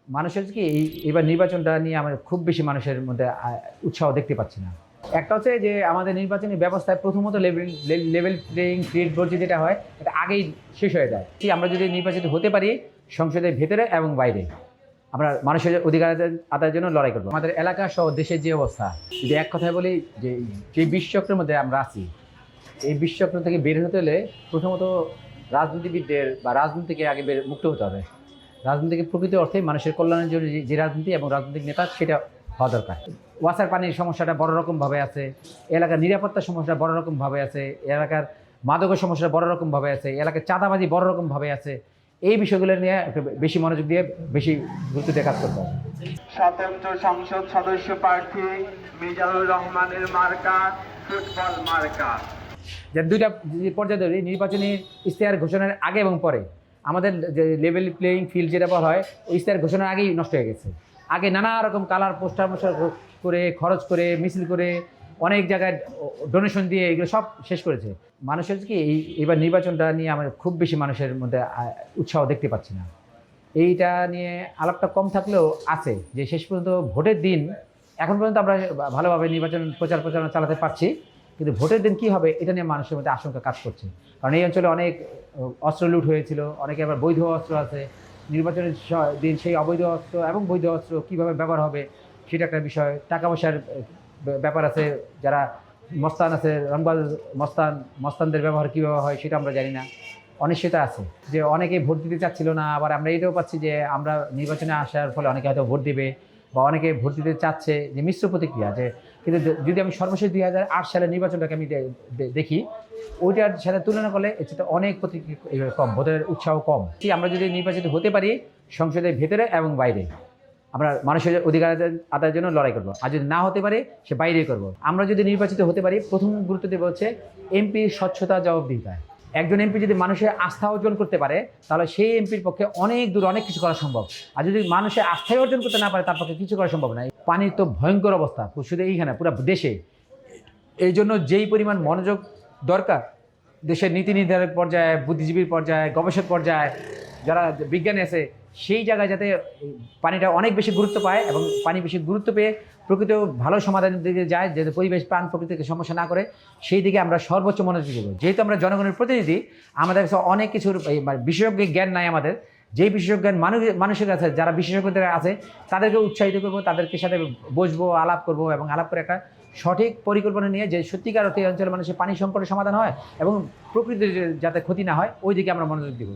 মানুষের কি এবার নির্বাচনটা নিয়ে আমরা খুব বেশি মানুষের মধ্যে উৎসাহ দেখতে পাচ্ছি না। একটা হচ্ছে যে আমাদের নির্বাচনী ব্যবস্থায় প্রথমত লেভেল প্লেয়িং ফিল্ড বলছে যেটা হয় এটা আগেই শেষ হয়ে যায়। কি আমরা যদি নির্বাচিত হতে পারি সংসদের ভেতরে এবং বাইরে, আমরা মানুষের অধিকার আদায়ের জন্য লড়াই করবো। আমাদের এলাকা সহ দেশের যে অবস্থা, যদি এক কথায় বলি যে বিশ্বচক্রের মধ্যে আমরা আছি, এই বিশ্বচক্র থেকে বের হতে হলে প্রথমত রাজনীতিবিদদের বা রাজনীতি থেকে আগে মুক্ত হতে হবে। রাজনীতিকে প্রকৃত অর্থে মানুষের কল্যাণের জন্য যে রাজনীতি এবং রাজনৈতিক নেতা সেটা হওয়া দরকার। ওয়াসার পানির সমস্যাটা বড় রকমভাবে আছে, এলাকার নিরাপত্তার সমস্যা বড় রকমভাবে আছে, এলাকার মাদকের সমস্যা বড় রকমভাবে আছে, এলাকার চাঁদাবাজি বড় রকমভাবে আছে। এই বিষয়গুলো নিয়ে একটু বেশি মনোযোগ দিয়ে বেশি গুরুত্ব দিয়ে কাজ করতে হবে। স্বতন্ত্র সংসদ সদস্য প্রার্থী মিজানুর রহমানের মার্কা ফুটবল মার্কা। যে দুইটা পর্যায়ে ধরে নির্বাচনী ইশতেহার ঘোষণার আগে এবং পরে আমাদের যে লেভেল প্লেয়িং ফিল্ড যেটা বলা হয়, ওই ইশতেহার ঘোষণার আগেই নষ্ট হয়ে গেছে। আগে নানা রকম কালার পোস্টার করে খরচ করে মিছিল করে অনেক জায়গায় ডোনেশন দিয়ে এগুলো সব শেষ করেছে। মানুষের কি এবার নির্বাচনটা নিয়ে আমরা খুব বেশি মানুষের মধ্যে উৎসাহ দেখতে পাচ্ছি না। এইটা নিয়ে আলাপটা কম থাকলেও আছে যে শেষ পর্যন্ত ভোটের দিন এখন পর্যন্ত আমরা ভালোভাবে নির্বাচন প্রচারণা চালাতে পারছি, কিন্তু ভোটের দিন কী হবে এটা নিয়ে মানুষের মধ্যে আশঙ্কা কাজ করছে। কারণ এই অঞ্চলে অনেক অস্ত্র লুট হয়েছিল, অনেকে আবার বৈধ অস্ত্র আছে। নির্বাচনের দিন সেই অবৈধ অস্ত্র এবং বৈধ অস্ত্র কীভাবে ব্যবহার হবে সেটা একটা বিষয়। টাকা পয়সার ব্যাপার আছে, যারা মস্তান আছে রংবাজ মস্তানদের ব্যবহার কীভাবে হয় সেটা আমরা জানি না। অনিশ্চয়তা আছে যে অনেকে ভোট দিতে চাচ্ছিল না, আবার আমরা এটাও পাচ্ছি যে আমরা নির্বাচনে আসার ফলে অনেকে হয়তো ভোট দেবে বা অনেকে ভোট দিতে চাচ্ছে, যে মিশ্র প্রতিক্রিয়া। যে কিন্তু যদি আমি সর্বশেষ 2008 সালের নির্বাচনটাকে আমি দেখি, ওইটার সাথে তুলনা করলে সেটা অনেক প্রতিক্রিয়া কম, ভোটের উৎসাহ কম। আমরা যদি নির্বাচিত হতে পারি সংসদের ভেতরে এবং বাইরে, আমরা মানুষের অধিকার আদায়ের জন্য লড়াই করবো। আর যদি না হতে পারে সে বাইরেই করবো। আমরা যদি নির্বাচিত হতে পারি প্রথম গুরুত্ব দেবো হচ্ছে এমপির স্বচ্ছতা জবাবদিহিতা। একজন এমপি যদি মানুষের আস্থা অর্জন করতে পারে তাহলে সেই এমপির পক্ষে অনেক দূর অনেক কিছু করা সম্ভব। আর যদি মানুষের আস্থাই অর্জন করতে না পারে তার পক্ষে কিছু করা সম্ভব না। পানির তো ভয়ঙ্কর অবস্থা শুধু এইখানে, পুরো দেশে। এই জন্য যেই পরিমাণ মনোযোগ দরকার দেশের নীতি নির্ধারক পর্যায়ে, বুদ্ধিজীবীর পর্যায়ে, গবেষক পর্যায়ে, যারা বিজ্ঞানী আছে, সেই জায়গায় যাতে পানিটা অনেক বেশি গুরুত্ব পায় এবং পানি বেশি গুরুত্ব পেয়ে প্রকৃত ভালো সমাধানের দিকে যায়, যাতে পরিবেশ প্রাণ প্রকৃতিকে সমস্যা না করে, সেই দিকে আমরা সর্বোচ্চ মনোযোগ দেবো। যেহেতু আমরা জনগণের প্রতিনিধি, আমাদের কাছে অনেক কিছুর বিশেষজ্ঞ জ্ঞান নাই আমাদের। যেই বিশেষজ্ঞ জ্ঞান মানুষের কাছে, যারা বিশেষজ্ঞদের আছে তাদেরকে উৎসাহিত করবো, তাদেরকে সাথে বসবো, আলাপ করবো এবং আলাপ করে একটা সঠিক পরিকল্পনা নিয়ে যে সত্যিকার অর্থে এই অঞ্চলের মানুষের পানি সংকটের সমাধান হয় এবং প্রকৃতির যাতে ক্ষতি না হয় ওই দিকে আমরা মনোযোগ দেবো।